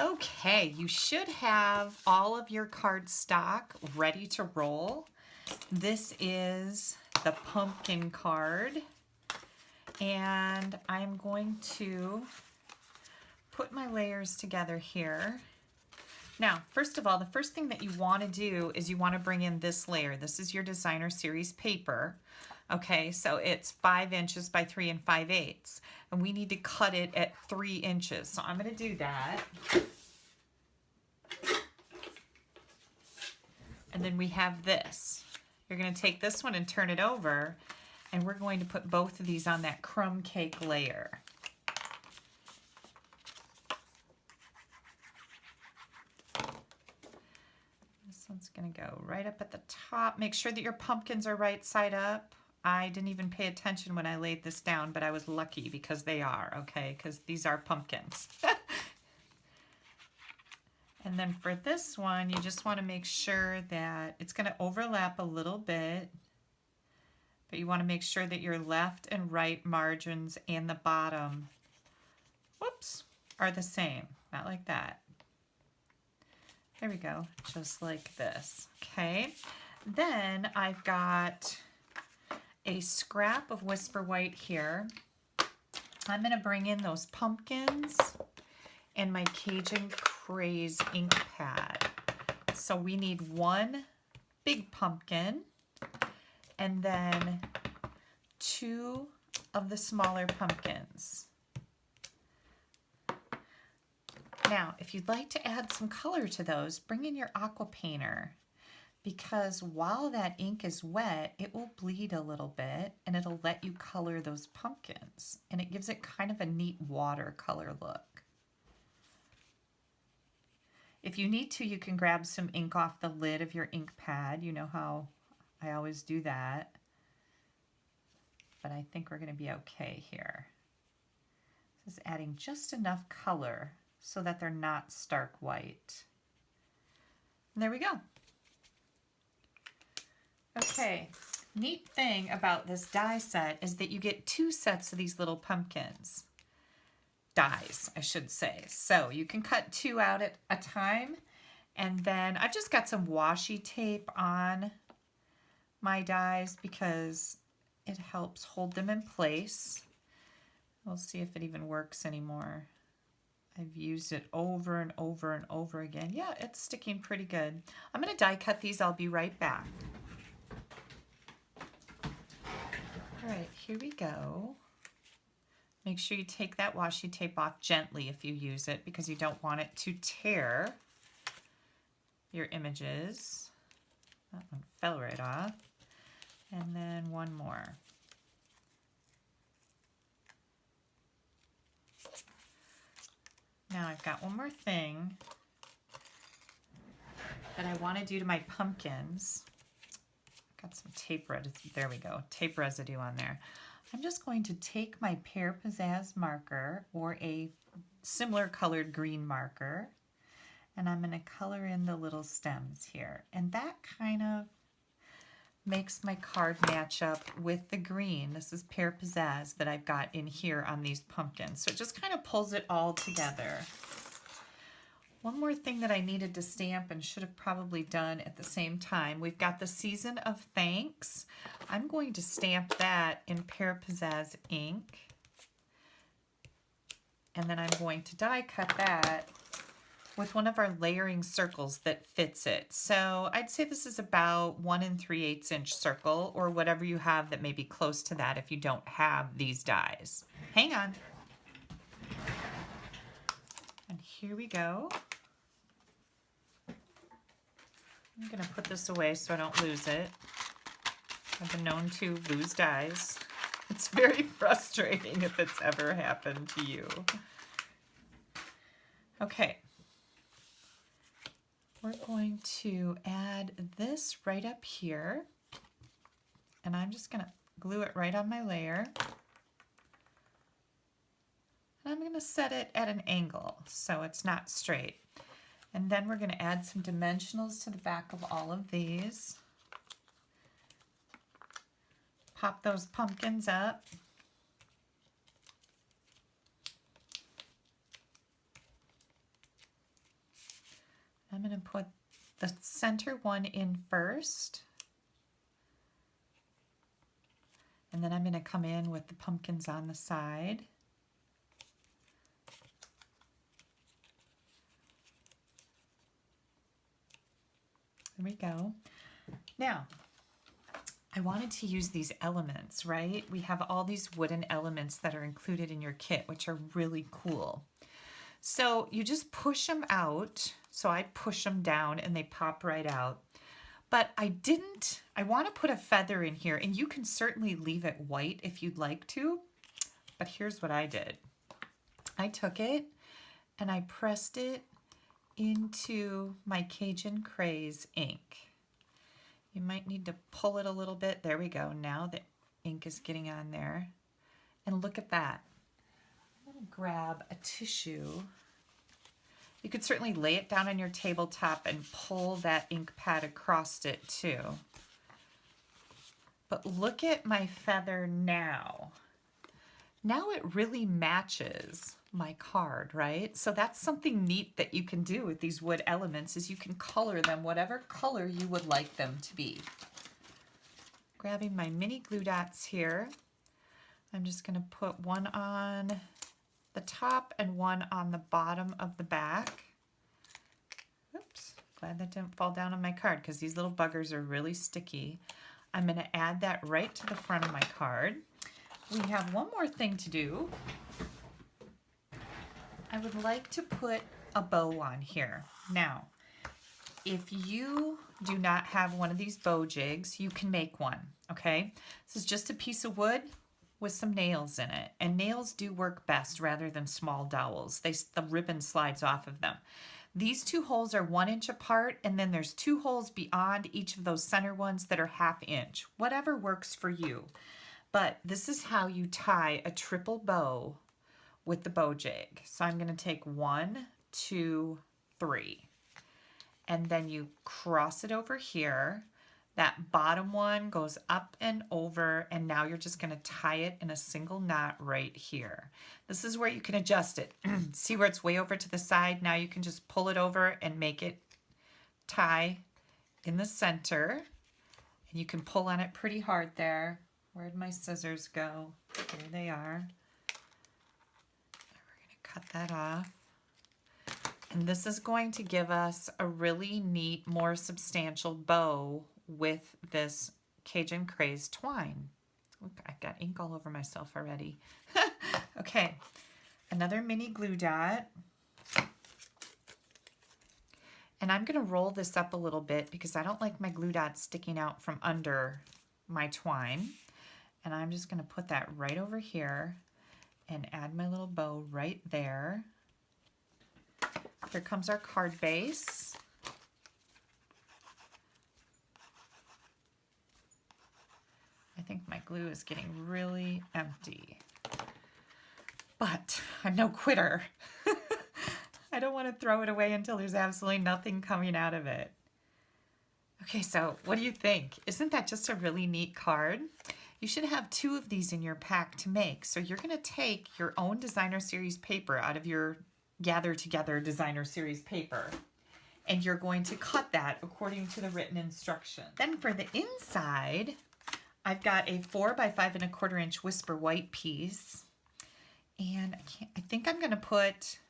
Okay, you should have all of your card stock ready to roll. This is the pumpkin card, and I'm going to put my layers together here. Now, first of all, the first thing that you want to do is you want to bring in this layer. This is your Designer Series paper. Okay, so it's 5 inches by 3 5/8, and we need to cut it at 3 inches. So I'm going to do that. And then we have this. You're going to take this one and turn it over, and we're going to put both of these on that crumb cake layer. This one's going to go right up at the top. Make sure that your pumpkins are right side up. I didn't even pay attention when I laid this down, but I was lucky because they are, okay? Because these are pumpkins. And then for this one, you just want to make sure that it's going to overlap a little bit, but you want to make sure that your left and right margins and the bottom, whoops, are the same. Not like that. There we go, just like this, okay? Then I've got a scrap of Whisper White here. I'm going to bring in those pumpkins and my Cajun Craze ink pad. So we need one big pumpkin and then 2 of the smaller pumpkins. Now, if you'd like to add some color to those, bring in your aqua painter, because while that ink is wet, it will bleed a little bit and it'll let you color those pumpkins, and it gives it kind of a neat watercolor look. If you need to, you can grab some ink off the lid of your ink pad. You know how I always do that. But I think we're going to be okay here. This is adding just enough color so that they're not stark white. And there we go. Okay, neat thing about this die set is that you get 2 sets of these little pumpkins. Dies, I should say. So you can cut 2 out at a time, and then I've just got some washi tape on my dies because it helps hold them in place. We'll see if it even works anymore. I've used it over and over and over again. Yeah, it's sticking pretty good. I'm going to die cut these. I'll be right back. All right, here we go. Make sure you take that washi tape off gently if you use it, because you don't want it to tear your images. That one fell right off. And then one more. Now I've got one more thing that I want to do to my pumpkins. Got some tape residue. There we go. Tape residue on there. I'm just going to take my Pear Pizzazz marker or a similar colored green marker, and I'm going to color in the little stems here. And that kind of makes my card match up with the green. This is Pear Pizzazz that I've got in here on these pumpkins. So it just kind of pulls it all together. One more thing that I needed to stamp and should have probably done at the same time. We've got the Season of Thanks. I'm going to stamp that in Pear Pizzazz ink. And then I'm going to die cut that with one of our layering circles that fits it. So I'd say this is about 1 3/8 inch circle, or whatever you have that may be close to that if you don't have these dies. Hang on. And here we go. I'm going to put this away so I don't lose it. I've been known to lose dies. It's very frustrating if it's ever happened to you. Okay. We're going to add this right up here. And I'm just going to glue it right on my layer. And I'm going to set it at an angle so it's not straight. And then we're going to add some dimensionals to the back of all of these. Pop those pumpkins up. the center one in first. And then I'm going to come in with the pumpkins on the side. There we go. Now, I wanted to use these elements, right? We have all these wooden elements that are included in your kit, which are really cool. So you just push them out. So I push them down and they pop right out. But I want to put a feather in here, and you can certainly leave it white if you'd like to. But here's what I did. I took it and I pressed it into my Cajun Craze ink. You might need to pull it a little bit. There we go. Now the ink is getting on there. And look at that. I'm going to grab a tissue. You could certainly lay it down on your tabletop and pull that ink pad across it too. But look at my feather now. Now it really matches my card, right? So that's something neat that you can do with these wood elements, is you can color them whatever color you would like them to be. Grabbing my mini glue dots here. I'm just going to put one on the top and one on the bottom of the back. Oops, glad that didn't fall down on my card because these little buggers are really sticky. I'm going to add that right to the front of my card. We have one more thing to do. I would like to put a bow on here. Now, if you do not have one of these bow jigs, you can make one, okay? This is just a piece of wood with some nails in it, and nails do work best rather than small dowels. The ribbon slides off of them. These two holes are 1 inch apart, and then there's 2 holes beyond each of those center ones that are 1/2 inch. Whatever works for you. But this is how you tie a triple bow with the bow jig. So I'm going to take 1, 2, 3, and then you cross it over here. That bottom one goes up and over, and now you're just going to tie it in a single knot right here. This is where you can adjust it. See where it's way over to the side? Now you can just pull it over and make it tie in the center, and you can pull on it pretty hard there. Where'd my scissors go? Here they are. We're going to cut that off. And this is going to give us a really neat, more substantial bow with this Cajun Craze twine. Look, I've got ink all over myself already. Okay, another mini glue dot. And I'm going to roll this up a little bit because I don't like my glue dots sticking out from under my twine. And I'm just going to put that right over here and add my little bow right there. Here comes our card base. I think my glue is getting really empty. But I'm no quitter. I don't want to throw it away until there's absolutely nothing coming out of it. Okay, so what do you think? Isn't that just a really neat card? You should have 2 of these in your pack to make. So you're going to take your own Designer Series paper out of your Gather Together Designer Series paper, and you're going to cut that according to the written instruction. Then for the inside, I've got a 4 by 5 1/4 inch Whisper White piece, and I think I'm going to put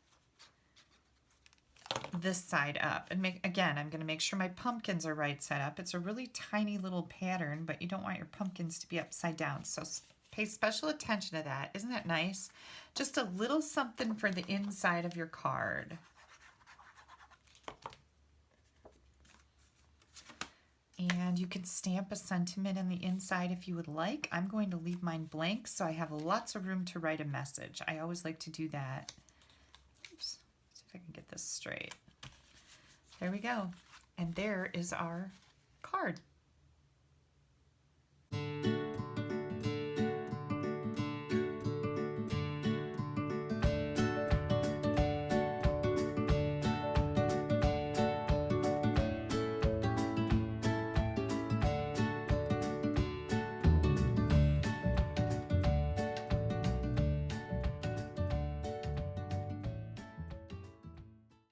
this side up, and I'm going to make sure my pumpkins are right set up. It's a really tiny little pattern, but you don't want your pumpkins to be upside down, so pay special attention to that. Isn't that nice? Just a little something for the inside of your card. And you can stamp a sentiment in the inside if you would like. I'm going to leave mine blank so I have lots of room to write a message. I always like to do that. Oops, see if I can get this straight. There we go. And there is our card.